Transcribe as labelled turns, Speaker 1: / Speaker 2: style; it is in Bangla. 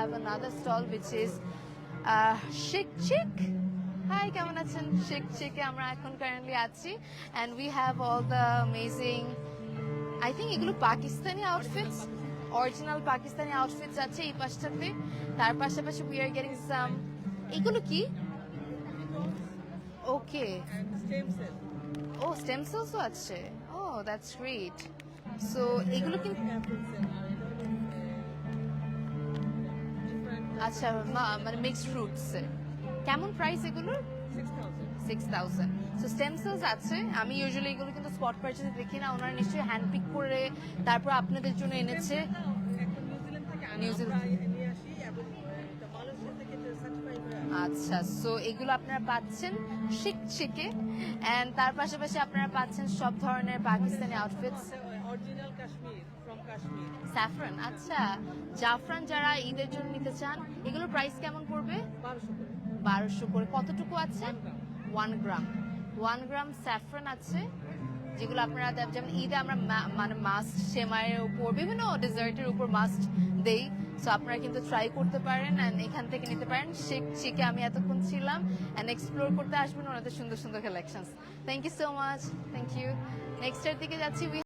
Speaker 1: have another stall which is Chic Chic. Hi, কেমন আছেন? Chic Chic এ আমরা এখন কারেন্টলি আছি and we have all the amazing I think এগুলো Pakistani outfits original Pakistani outfits আছে এই পাশটাতে তার পাশাপাশি we are getting some এগুলো কি ওকে
Speaker 2: and stem cell.
Speaker 1: ও স্টেম সেলসও আছে ও দ্যাটস গ্রেট সো এগুলো কি
Speaker 2: Apple cell আর এটা হলো different
Speaker 1: আচ্ছা মানে মিক্সড ফ্রুটস কেমন প্রাইস এগুলোর
Speaker 2: 6,000.
Speaker 1: 6000 সো স্টেম সেলস আছে আমি ইউজুয়ালি এগুলো কিন্তু স্পট পারচেজ দেখি না ওনারা নিশ্চয়ই হ্যান্ড পিক করে তারপর আপনাদের জন্য এনেছে
Speaker 2: একটা নিউজিল্যান্ড থেকে আনা
Speaker 1: নিউজিল্যান্ড।
Speaker 2: আমরা নিয়ে আসি এবং এটা মালয়েশিয়া থেকে সার্টিফাইড হয়ে আসে।
Speaker 1: আচ্ছা সো এগুলো আপনারা পাচ্ছেন শিক শিকে এন্ড তার পাশাপাশি আপনারা পাচ্ছেন সব ধরনের Pakistani outfits
Speaker 2: original Kashmir from Kashmir
Speaker 1: saffron আচ্ছা জাফরান যারা ঈদের জন্য নিতে চান এগুলোর প্রাইস কেমন পড়বে
Speaker 2: 1200 করে
Speaker 1: 1200 করে কতটুকু আছে
Speaker 2: 1 গ্রাম।
Speaker 1: 1 গ্রাম স্যাফরান আছে যেগুলো আপনারা যেমন ঈদে আমরা মানে মাস্ট সেমাইয়ের উপর বিভিন্ন ডেজার্টের উপর মাস্ট দেই সো আপনারা কিন্তু ট্রাই করতে পারেন এন্ড এখান থেকে নিতে পারেন শেক চিকে আমি এতক্ষণ ছিলাম এন্ড এক্সপ্লোর করতে আসবেন ওনাদের সুন্দর সুন্দর collections thank you so much thank you next এর দিকে যাচ্ছি